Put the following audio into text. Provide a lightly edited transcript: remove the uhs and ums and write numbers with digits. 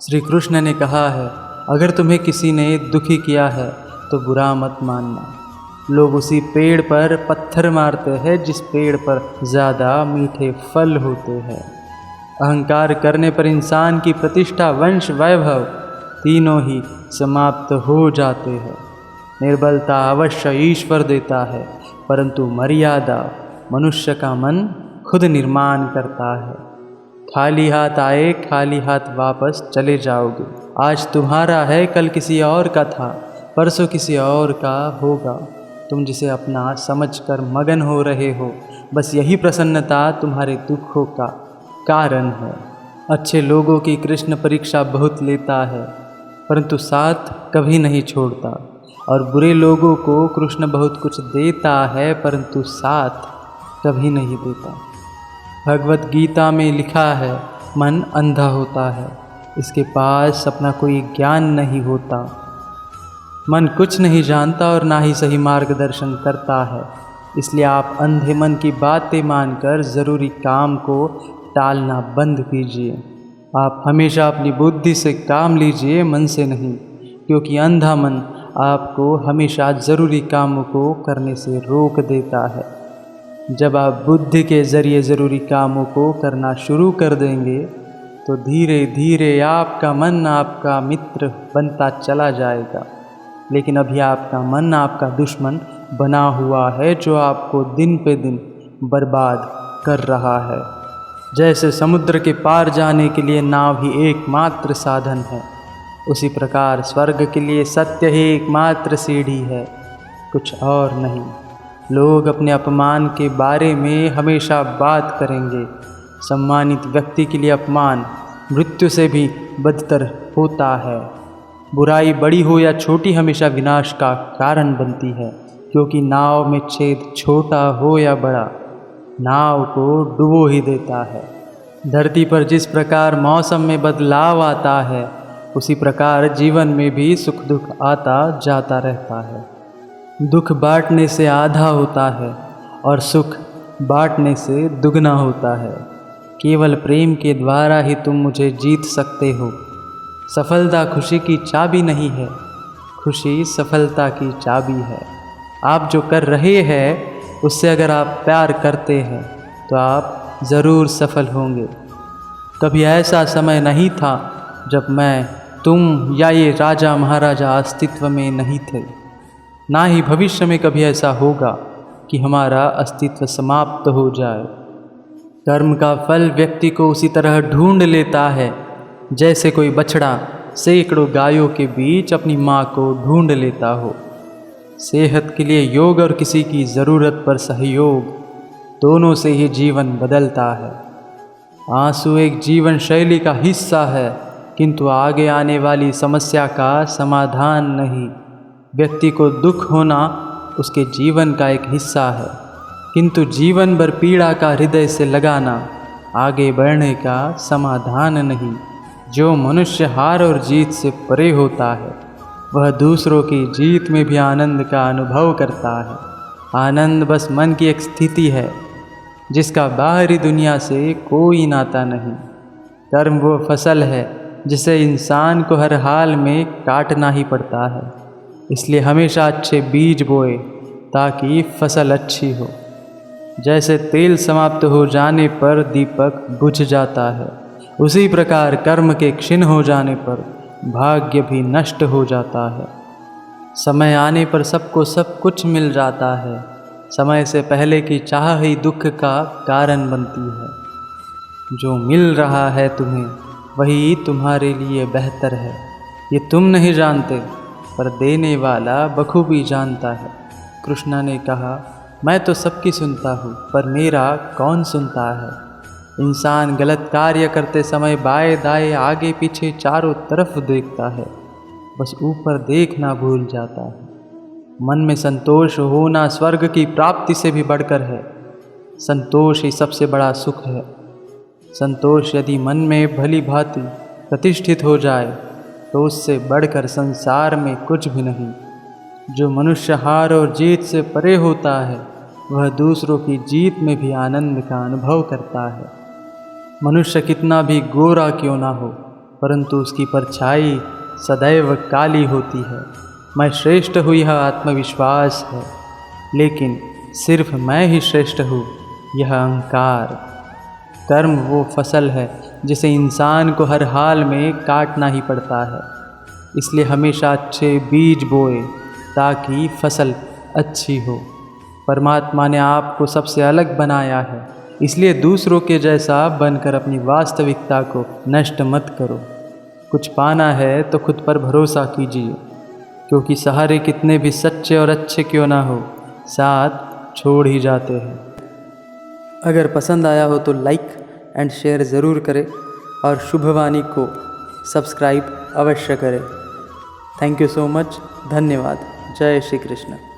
श्री कृष्ण ने कहा है, अगर तुम्हें किसी ने दुखी किया है तो बुरा मत मानना। लोग उसी पेड़ पर पत्थर मारते हैं जिस पेड़ पर ज़्यादा मीठे फल होते हैं। अहंकार करने पर इंसान की प्रतिष्ठा, वंश, वैभव तीनों ही समाप्त हो जाते हैं। निर्बलता अवश्य ईश्वर देता है, परंतु मर्यादा मनुष्य का मन खुद निर्माण करता है। खाली हाथ आए खाली हाथ वापस चले जाओगे। आज तुम्हारा है, कल किसी और का था, परसों किसी और का होगा। तुम जिसे अपना समझकर मगन हो रहे हो, बस यही प्रसन्नता तुम्हारे दुखों का कारण है। अच्छे लोगों की कृष्ण परीक्षा बहुत लेता है, परंतु साथ कभी नहीं छोड़ता, और बुरे लोगों को कृष्ण बहुत कुछ देता है, परंतु साथ कभी नहीं देता। भगवत गीता में लिखा है, मन अंधा होता है, इसके पास अपना कोई ज्ञान नहीं होता। मन कुछ नहीं जानता और ना ही सही मार्गदर्शन करता है। इसलिए आप अंधे मन की बातें मानकर ज़रूरी काम को टालना बंद कीजिए। आप हमेशा अपनी बुद्धि से काम लीजिए, मन से नहीं, क्योंकि अंधा मन आपको हमेशा ज़रूरी कामों को करने से रोक देता है। जब आप बुद्धि के ज़रिए ज़रूरी कामों को करना शुरू कर देंगे तो धीरे धीरे आपका मन आपका मित्र बनता चला जाएगा। लेकिन अभी आपका मन आपका दुश्मन बना हुआ है, जो आपको दिन पे दिन बर्बाद कर रहा है। जैसे समुद्र के पार जाने के लिए नाव ही एकमात्र साधन है, उसी प्रकार स्वर्ग के लिए सत्य ही एकमात्र सीढ़ी है, कुछ और नहीं। लोग अपने अपमान के बारे में हमेशा बात करेंगे। सम्मानित व्यक्ति के लिए अपमान मृत्यु से भी बदतर होता है। बुराई बड़ी हो या छोटी हमेशा विनाश का कारण बनती है, क्योंकि नाव में छेद छोटा हो या बड़ा, नाव को डुबो ही देता है। धरती पर जिस प्रकार मौसम में बदलाव आता है, उसी प्रकार जीवन में भी सुख दुख आता जाता रहता है। दुख बांटने से आधा होता है और सुख बांटने से दुगना होता है। केवल प्रेम के द्वारा ही तुम मुझे जीत सकते हो। सफलता खुशी की चाबी नहीं है, खुशी सफलता की चाबी है। आप जो कर रहे हैं उससे अगर आप प्यार करते हैं तो आप ज़रूर सफल होंगे। कभी ऐसा समय नहीं था जब मैं, तुम या ये राजा महाराजा अस्तित्व में नहीं थे। ना ही भविष्य में कभी ऐसा होगा कि हमारा अस्तित्व समाप्त हो जाए। कर्म का फल व्यक्ति को उसी तरह ढूंढ लेता है जैसे कोई बछड़ा सैकड़ों गायों के बीच अपनी माँ को ढूंढ लेता हो। सेहत के लिए योग और किसी की ज़रूरत पर सहयोग, दोनों से ही जीवन बदलता है। आंसू एक जीवन शैली का हिस्सा है, किंतु आगे आने वाली समस्या का समाधान नहीं। व्यक्ति को दुख होना उसके जीवन का एक हिस्सा है, किंतु जीवन भर पीड़ा का हृदय से लगाना आगे बढ़ने का समाधान नहीं। जो मनुष्य हार और जीत से परे होता है, वह दूसरों की जीत में भी आनंद का अनुभव करता है। आनंद बस मन की एक स्थिति है जिसका बाहरी दुनिया से कोई नाता नहीं। कर्म वो फसल है जिसे इंसान को हर हाल में काटना ही पड़ता है। इसलिए हमेशा अच्छे बीज बोए ताकि फसल अच्छी हो। जैसे तेल समाप्त हो जाने पर दीपक बुझ जाता है, उसी प्रकार कर्म के क्षीण हो जाने पर भाग्य भी नष्ट हो जाता है। समय आने पर सबको सब कुछ मिल जाता है। समय से पहले की चाह ही दुख का कारण बनती है। जो मिल रहा है तुम्हें वही तुम्हारे लिए बेहतर है। ये तुम नहीं जानते, पर देने वाला बखूबी जानता है। कृष्ण ने कहा, मैं तो सबकी सुनता हूँ, पर मेरा कौन सुनता है। इंसान गलत कार्य करते समय बाएं दाएं आगे पीछे चारों तरफ देखता है, बस ऊपर देखना भूल जाता है। मन में संतोष होना स्वर्ग की प्राप्ति से भी बढ़कर है। संतोष ही सबसे बड़ा सुख है। संतोष यदि मन में भली भांति प्रतिष्ठित हो जाए तो उससे बढ़कर संसार में कुछ भी नहीं। जो मनुष्य हार और जीत से परे होता है, वह दूसरों की जीत में भी आनंद का अनुभव करता है। मनुष्य कितना भी गोरा क्यों ना हो, परंतु उसकी परछाई सदैव काली होती है। मैं श्रेष्ठ हूँ यह आत्मविश्वास है, लेकिन सिर्फ मैं ही श्रेष्ठ हूँ यह अहंकार। कर्म वो फसल है जिसे इंसान को हर हाल में काटना ही पड़ता है, इसलिए हमेशा अच्छे बीज बोए ताकि फसल अच्छी हो। परमात्मा ने आपको सबसे अलग बनाया है, इसलिए दूसरों के जैसा बनकर अपनी वास्तविकता को नष्ट मत करो। कुछ पाना है तो खुद पर भरोसा कीजिए, क्योंकि सहारे कितने भी सच्चे और अच्छे क्यों ना हो, साथ छोड़ ही जाते हैं। अगर पसंद आया हो तो लाइक एंड शेयर ज़रूर करें और शुभवाणी को सब्सक्राइब अवश्य करें। Thank you so much. धन्यवाद। जय श्री कृष्ण।